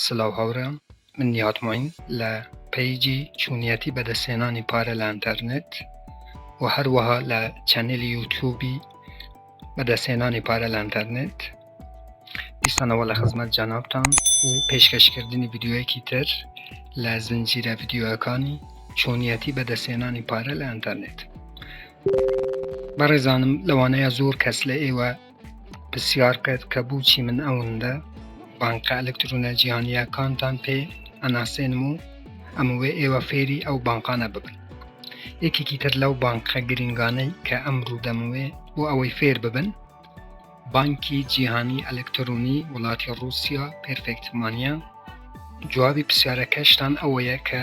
سلااو هاوڕێیان، من نیهاتماین لە پەیجی چوونیەتی بەدەستهێنانی پارە لە ئینتەرنێت و هەروەها لە چەنێلی یوتیوبی بەدەستهێنانی پارە لە ئینتەرنێت دیسانەوە لە خزمەت جەنابتان و پێشکەشکردنی ڤیدیۆیەکی تر لە زنجیرە ڤیدیۆیەکانی چوونیەتی بەدەستهێنانی پارە لە ئینتەرنێت. بەڕێزانم، لەوانەیە زۆر کەس لە ئێوە پرسیار کرد کە بۆچی من ئەوەندە بانکە ئەلکترۆنە جیهانییەکانتان پێ ئەناسێنم و ئەموێ ئێوە فێری ئەو بانکانە ببن. یەکێکی تر لەو بانکە گرنگانەی کە ئەمڕۆ دەمەوێ بۆ ئەوەی فێر ببن، بانکی جیهانی ئەلکترۆنی وڵاتی ڕووسیا پێرفێکت مانیە. جوابی پرسیارەکەشتان ئەوەیە کە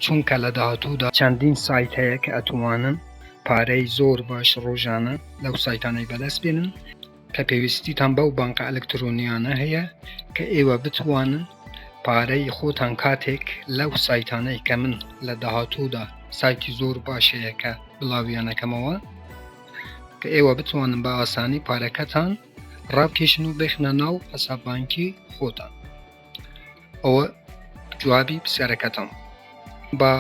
چونکە لە داهاتوودا چەندین سایت هەیە کە ئەتوانن پارەی زۆر باش ڕۆژانە لەو سایتانەی بەدەست بێنن کە پێویستیتان بەو بانکە ئەلکترۆنیانە هەیە کە ئێوە بتوانن پارەی خۆتان کاتێک لەو سایتانەی کە من لە داهاتوودا سایتی زۆر باشەیە کە بڵاویانەکەمەوە کە ئێوە بتوانن بە ئاسانی پارەکەتان ڕابکێشن و بخنە ناو حساب بانکی خۆتان. ئەوە جوابی پرسیارەکەتان. با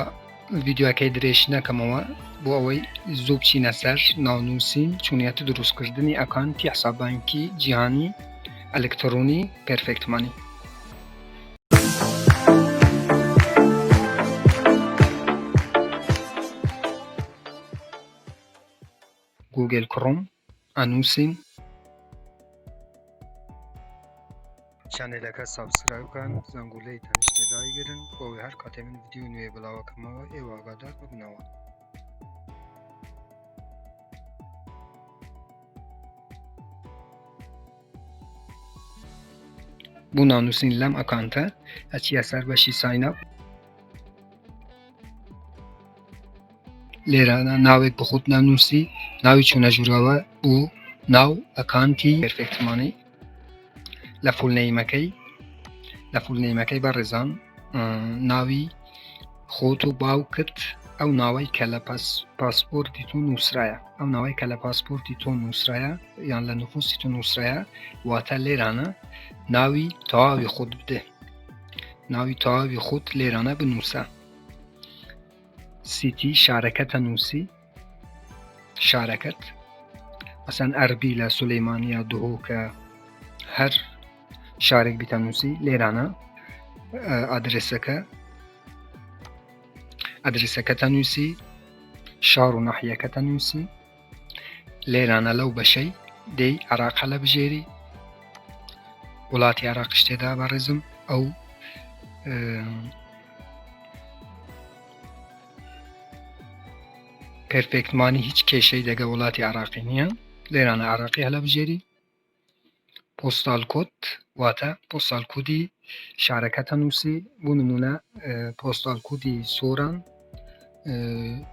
ڤیدیۆەکەی درێژ نەکەمەوە بۆ ئەوەی زوو بچینە سەر ناونووسین چوونیەتی دروستکردنی ئەکاونتی حساب بانکی جیهانی ئەلکترۆنی پێرفێکت مانی. گوگل کڕۆم ئەنووسین، چەنێلەکە سابسکرایب بکەن، زەنگوولەی تەنیشتێ دایگرن بۆ ئەوەی هەر کاتێ من ڤیدیۆ نوێ بڵاوەکەمەوە ئێوە ئاگادار ببنەوە. بۆ ناونووسین لەم ئەکاونتە ئەچیە سەر بەشی ساینەپ. لێرە ناوێک بخۆت نەنووسی، ناوی چوونە ژوورەوە بۆ ناو ئەکاونتی پێرفێکت مانی. لە فولنەیمەکەی بەڕێزان ناوی خۆت و باوکت ئەو ناوەی کە لە پاسپۆرتی تۆ نووسرایە، ئەو ناوەی کە لە پاسپۆرتی تۆ نووسرایە یان لە نوفوسی تۆ نووسرایە، واتە لێرانە ناوی تەواوی خۆت بدێ، ناوی تەواوی خۆت لێرانە بنووسە. سیتی شارەکەتە نووسی، شارەکەت مەسەن ئەربی لە سولەیمانیە دهۆ کە هەر شارێک بیتە نووسی. لێرانە ئەدرێسەکەتە نووسی، شار و ناحیەکەتە نووسی. لێرانە لەو بەشەی دەی عێراقە لە بژێری، وڵاتی عێراقیش تێدا بەڕێزم. ئەو پێرفێکت مانی هیچ کێشەی دەگە وڵاتی عێراقی نییە. لێرانە عێراقی هەلە بژێری. پۆستال کۆد واتە پۆستال کۆدی شارەکەتە نووسی. بۆ نمونە پۆستال کۆدی سۆران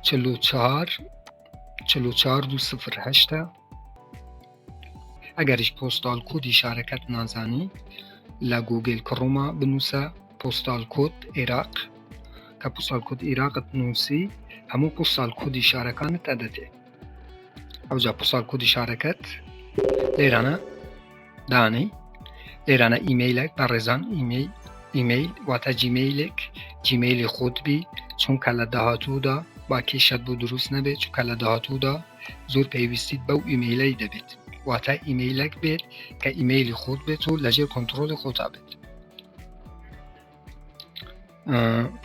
44208. ئەگەریش پۆستال کۆدی شارەکەت نازانی لە گوگل کڕۆمە بنووسە پۆستال کۆد عێراق، کە پۆستال کۆد عێراقت نووسی هەموو پۆستال کۆدی شارەکانت ئەدەتێ. ئەوجا پۆستال کۆدی شارەکەت لێرانە دانەی. لێرانە ئیمەیلێک بەڕێزان، ئیمەیل واتە جیمەیلی خۆت بی، چونکە لە داهاتوودا با کێشت بۆ دروست نەبێت، چونکە لە داهاتوودا زۆر پێویستیت بەو ئیمەیلەی دەبێت، واتە ئیمەیلێک بێت کە ئیمەیلی خۆت بێت و لەژێر کۆنتڕۆلی خۆتا بێت.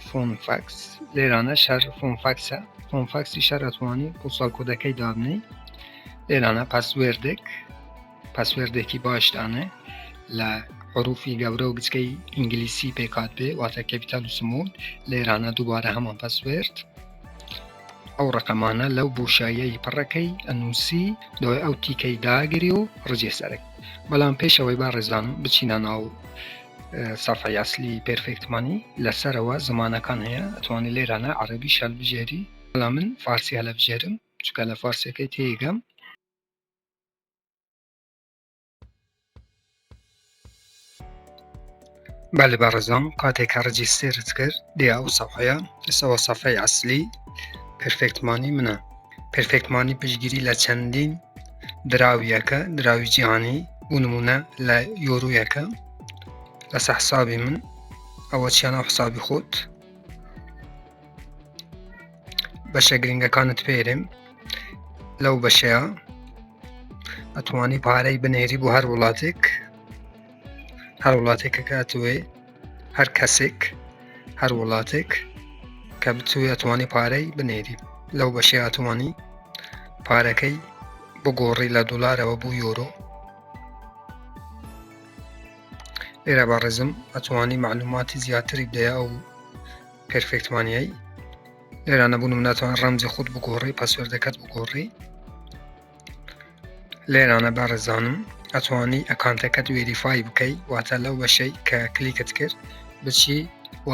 فۆن فاکس لێرانە شەر فۆن فاکسە، فۆن فاکسی شەر ئەتوانی پۆستال کۆدەکەی دابنێ. لێرانە پاسوێردێکی باشدانێ لە حروفی گەورە و بچکەی ئینگلیسی پێکات بێ، واتە کەپیتال و سمۆل. لێرانە دووبارە هەمان پاسوێرد. ئەو ڕقەمانە لەو بۆشاییەی پڕەکەی ئەنووسی، دوای ئەو تیکەی داگیری و ڕجێ سەرک. بەڵام پێشەوەی بەڕێزانم بچینە ناو سەفحەی ئەسلی پێرفێکت مانی، لەسەرەوە زمانەکان هەیە، ئەتوانی لێرانە عەرەبیش هەڵبژێری. بەڵام من فارسی هەڵەبژێرم چونکە لە فارسیەکەی تێیگەم. بەڵێ بەڕێزان، کاتێک کە ڕجیستێرت کرد دێ ئەو سەفحەیە، ئێستاوە سەفحەی ئەسلی پێرفێکت مانی منە. پێرفێکت مانی پشتگیری لە چەندین دراویەکە، دراوی جیهانی بۆ نمونە لە یۆرویەکە لەسەر حسابی من ئەوە چیانە حسابی خۆت بەشە گرنگەکانت پێرم لەو بەشەیە ئەتوانی پارەی بنێری بۆ هەر وڵاتێک کە ئەتوێ هەر کەسێک هەر وڵاتێک کە بتوێ ئەتوانی پارەی بنێری لەو بەشەیە ئەتوانی پارەکەی بگۆڕی لە دۆلارەوە بۆ یۆرۆ. لێرە بەڕێزم ئەتوانی معلوماتی زیاتری بدەیە ئەو پێرفێکتمانیایی لێرە نەبوون ناتوان ڕەمزی خۆت بگۆڕی پاسوێردەکەت بگۆڕی. لێرانە بەڕێزانم ئەتوانی ئەکانتەکەت وێریفای بکەی واتە لەو بەشەی کە کلیکت کرد بچی و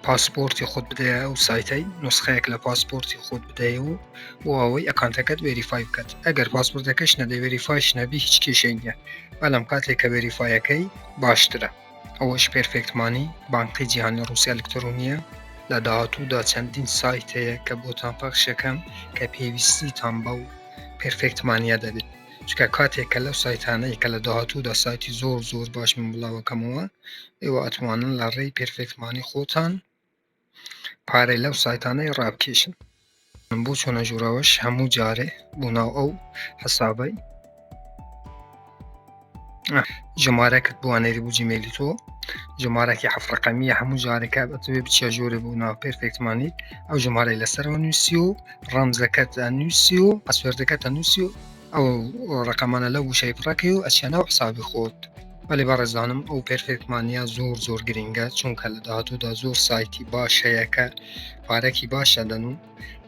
پاسپۆرتی خۆت بدەیە ئەو سایتەی نسخەیەک لە پاسپۆرتی خۆت بدەیە و بۆ ئەوەی ئەکانتەکەت وێریفای بکات. ئەگەر پاسپۆرتەکەش نەدەی وێریفایش نەبی هیچ کێشەی نییە، بەڵام کاتێک کە وێریفایەکەی باشترە. ئەوەش پێرفێکتمانی بانقی جیهانی ڕووسیا ئەلکترۆنیە. لە داهاتوودا چەندین سایت هەیە کە بۆتان پەخشەکەم کە پێویستیتان بەو پێرفێکتمانیە دەبێت، چکە کاتێک کە لەو سایتانەی کە لە داهاتوودا سایتی زۆر باش من بڵاوەکەمەوە ئێوە ئەتوانن لە ڕێی پێرفێکتمانی خۆتان پارەی لەو سایتانەی ڕابکێشن. بۆ چۆنە ژوورەوەش هەموو جارێ بۆ ناو ئەو حەسابەی ژمارەکەت بوانێری بوو جیمێلی تۆ ژمارەکی 7 ڕقەمیە هەموو جارێکە بەتوێ بچە ژۆرە بوو ناو پێرفێکتمانیت ئەو ژمارەی لەسەرەوە نووسی و ڕەمزەکەت نووسی و پاسوێردەکەتە نووسی و ئەو ڕقەمانە لەو وشەی بڕەکەی و ئەچێنە حسابی خۆت. بەڵێ بەڕێزانم ئەو پێرفێکتمانیە زۆر گرنگە، چونکە لە داهاتوودا زۆر سایتی باش هەیە کە پارەکی باشە دەن و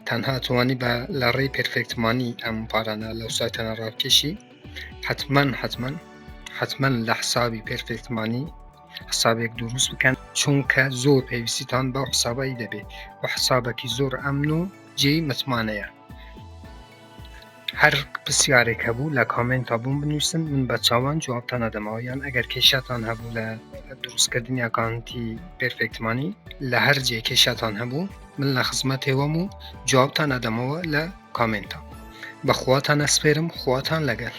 تەنها توانی بە لە ڕێی پێرفێکتمانی ئەم پارانە لەو سایتانە ڕابکێشی. حتمما لە حسابی پێرفێکتمانی حسابێک دروست بکەن، چونکە زۆر پێویستیتان بەو حسابایی دەبێت و حسابێکی زۆر ئەمن و جێی متمانەیە. هەر پرسیارێک هەبوو لە کامنتە بووم بنووسن، من بە چاوان جوابتان ئەدەمەوە، یان ئەگەر کێشاتان هەبوو لە دروستکردنی ئەکاونتی پێرفێکتمانی لە هەر جێ کێشاتان هەبوو من لە خزمەتێوەم و جوابتان ئەدەمەوە لە کامنتە. بەخواتان ئەسپێرم، خواتان لەگەڵ.